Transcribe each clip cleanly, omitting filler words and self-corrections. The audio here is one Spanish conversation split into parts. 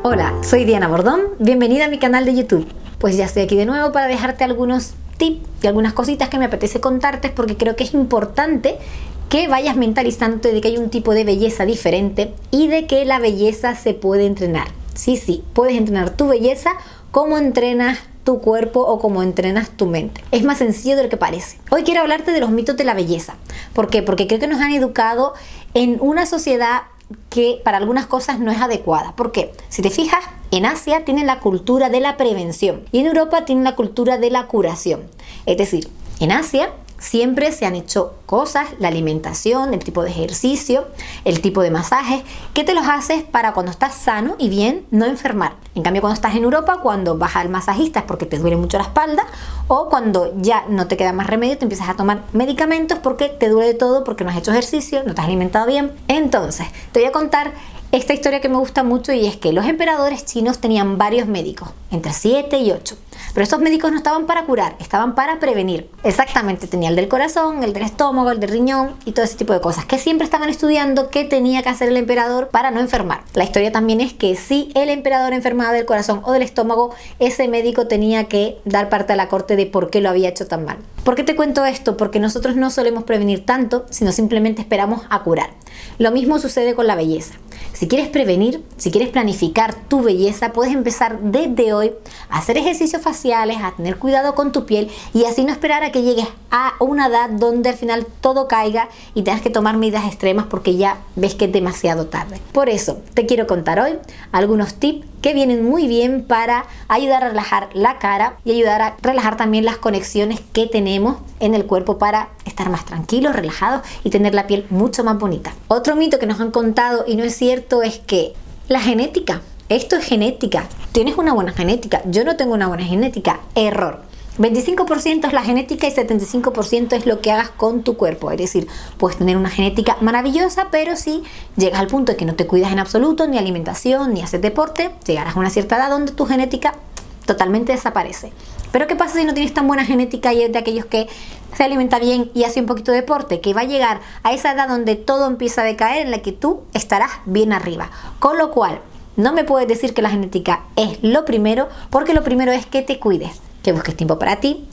Hola, soy Diana Bordón, bienvenida a mi canal de YouTube. Pues ya estoy aquí de nuevo para dejarte algunos tips y algunas cositas que me apetece contarte porque creo que es importante que vayas mentalizándote de que hay un tipo de belleza diferente y de que la belleza se puede entrenar. Sí, puedes entrenar tu belleza como entrenas tu cuerpo o como entrenas tu mente. Es más sencillo de lo que parece. Hoy quiero hablarte de los mitos de la belleza. ¿Por qué? Porque creo que nos han educado en una sociedad que para algunas cosas no es adecuada. ¿Por qué? Si te fijas, en Asia tienen la cultura de la prevención y en Europa tienen la cultura de la curación. Es decir, en Asia siempre se han hecho cosas, la alimentación, el tipo de ejercicio, el tipo de masajes, que te los haces para cuando estás sano y bien no enfermar. En cambio, cuando estás en Europa, cuando vas al masajista es porque te duele mucho la espalda, o cuando ya no te queda más remedio, te empiezas a tomar medicamentos porque te duele todo, porque no has hecho ejercicio, no te has alimentado bien. Entonces, te voy a contar esta historia que me gusta mucho, y es que los emperadores chinos tenían varios médicos, entre 7 y 8. Pero estos médicos no estaban para curar, estaban para prevenir. Exactamente, tenía el del corazón, el del estómago, el del riñón y todo ese tipo de cosas, que siempre estaban estudiando qué tenía que hacer el emperador para no enfermar. La historia también es que si el emperador enfermaba del corazón o del estómago, ese médico tenía que dar parte a la corte de por qué lo había hecho tan mal. ¿Por qué te cuento esto? Porque nosotros no solemos prevenir tanto, sino simplemente esperamos a curar. Lo mismo sucede con la belleza. Si quieres prevenir, si quieres planificar tu belleza, puedes empezar desde hoy a hacer ejercicios faciales, a tener cuidado con tu piel y así no esperar a que llegues a una edad donde al final todo caiga y tengas que tomar medidas extremas porque ya ves que es demasiado tarde. Por eso te quiero contar hoy algunos tips que vienen muy bien para ayudar a relajar la cara y ayudar a relajar también las conexiones que tenemos en el cuerpo para estar más tranquilos, relajados y tener la piel mucho más bonita. Otro mito que nos han contado y no es cierto es que la genética, esto es genética, tienes una buena genética, yo no tengo una buena genética. Error. 25% es la genética y 75% es lo que hagas con tu cuerpo. Es decir, puedes tener una genética maravillosa, pero si llegas al punto de que no te cuidas en absoluto, ni alimentación, ni haces deporte, llegarás a una cierta edad donde tu genética totalmente desaparece. Pero ¿qué pasa si no tienes tan buena genética y es de aquellos que se alimenta bien y hace un poquito de deporte? Que va a llegar a esa edad donde todo empieza a decaer, en la que tú estarás bien arriba. Con lo cual, no me puedes decir que la genética es lo primero, porque lo primero es que te cuides, que busques tiempo para ti,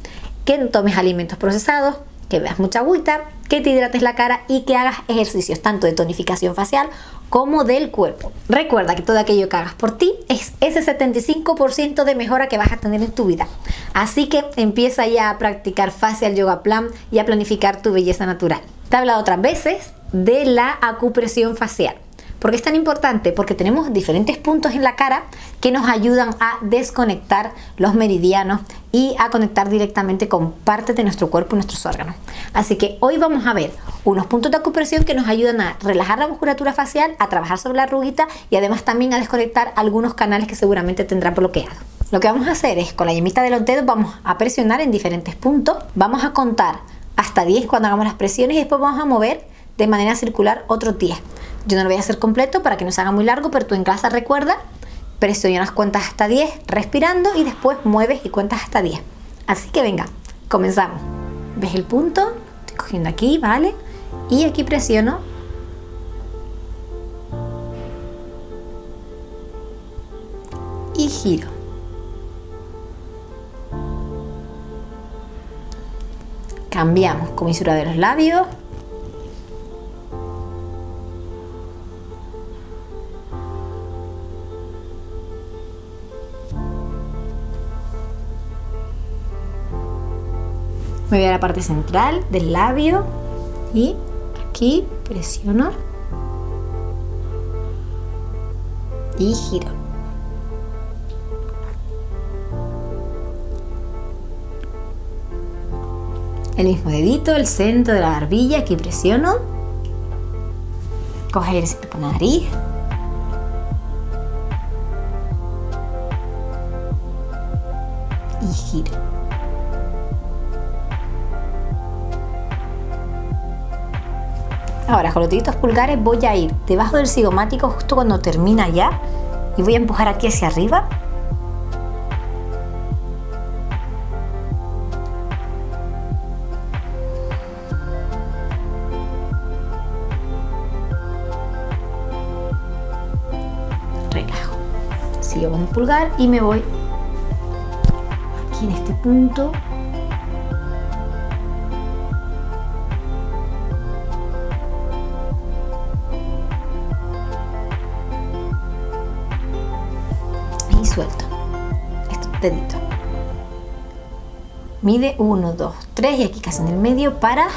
que no tomes alimentos procesados, que veas mucha agüita, que te hidrates la cara y que hagas ejercicios tanto de tonificación facial como del cuerpo. Recuerda que todo aquello que hagas por ti es ese 75% de mejora que vas a tener en tu vida. Así que empieza ya a practicar Facial Yoga Plan y a planificar tu belleza natural. Te he hablado otras veces de la acupresión facial. ¿Por qué es tan importante? Porque tenemos diferentes puntos en la cara que nos ayudan a desconectar los meridianos y a conectar directamente con parte de nuestro cuerpo y nuestros órganos. Así que hoy vamos a ver unos puntos de acupresión que nos ayudan a relajar la musculatura facial, a trabajar sobre la arruguita y además también a desconectar algunos canales que seguramente tendrán bloqueados. Lo que vamos a hacer es, con la yemita de los dedos, vamos a presionar en diferentes puntos, vamos a contar hasta 10 cuando hagamos las presiones y después vamos a mover de manera circular otros 10. Yo no lo voy a hacer completo para que no se haga muy largo, pero tú en casa recuerda, presionas, cuentas hasta 10 respirando y después mueves y cuentas hasta 10. Así que venga, comenzamos. ¿Ves el punto? Estoy cogiendo aquí, ¿vale? Y aquí presiono. Y giro. Cambiamos comisura de los labios. Me voy a la parte central del labio y aquí presiono y giro. El mismo dedito, el centro de la barbilla, aquí presiono. Coge airecito por la nariz. Y giro. Ahora con los deditos pulgares voy a ir debajo del cigomático justo cuando termina ya y voy a empujar aquí hacia arriba. sigo con el pulgar y me voy aquí en este punto. Y suelto este dedito. Mide 1, 2, 3 y aquí casi en el medio para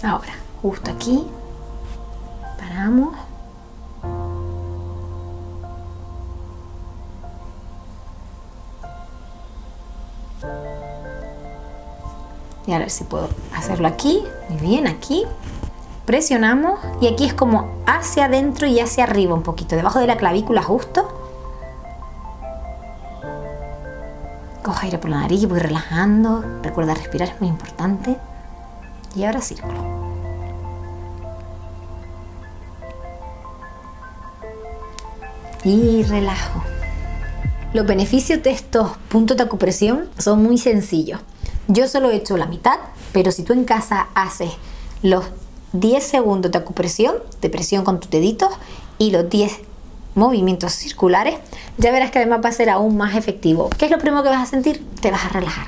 ahora, justo aquí paramos. Y a ver si puedo hacerlo aquí. Muy bien, aquí. Presionamos y aquí es como hacia adentro y hacia arriba un poquito. Debajo de la clavícula justo. Cojo aire por la nariz y voy relajando. Recuerda respirar, es muy importante. Y ahora círculo. Y relajo. Los beneficios de estos puntos de acupresión son muy sencillos. Yo solo he hecho la mitad, pero si tú en casa haces los 10 segundos de acupresión, de presión con tus deditos y los 10 movimientos circulares, ya verás que además va a ser aún más efectivo. ¿Qué es lo primero que vas a sentir? Te vas a relajar,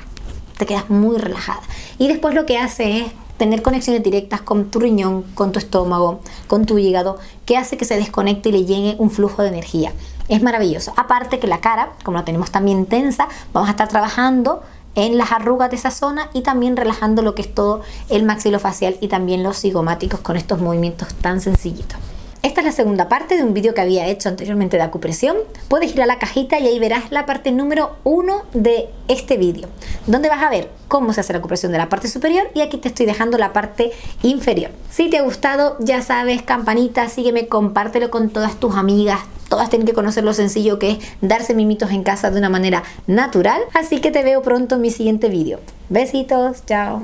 te quedas muy relajada. Y después lo que hace es tener conexiones directas con tu riñón, con tu estómago, con tu hígado, que hace que se desconecte y le llegue un flujo de energía. Es maravilloso. Aparte que la cara, como la tenemos también tensa, vamos a estar trabajando en las arrugas de esa zona y también relajando lo que es todo el maxilofacial y también los cigomáticos con estos movimientos tan sencillitos. Esta es la segunda parte de un vídeo que había hecho anteriormente de acupresión. Puedes ir a la cajita y ahí verás la parte número 1 de este vídeo, donde vas a ver cómo se hace la acupresión de la parte superior y aquí te estoy dejando la parte inferior. Si te ha gustado, ya sabes, campanita, sígueme, compártelo con todas tus amigas. Todas tienen que conocer lo sencillo que es darse mimitos en casa de una manera natural. Así que te veo pronto en mi siguiente vídeo. Besitos, chao.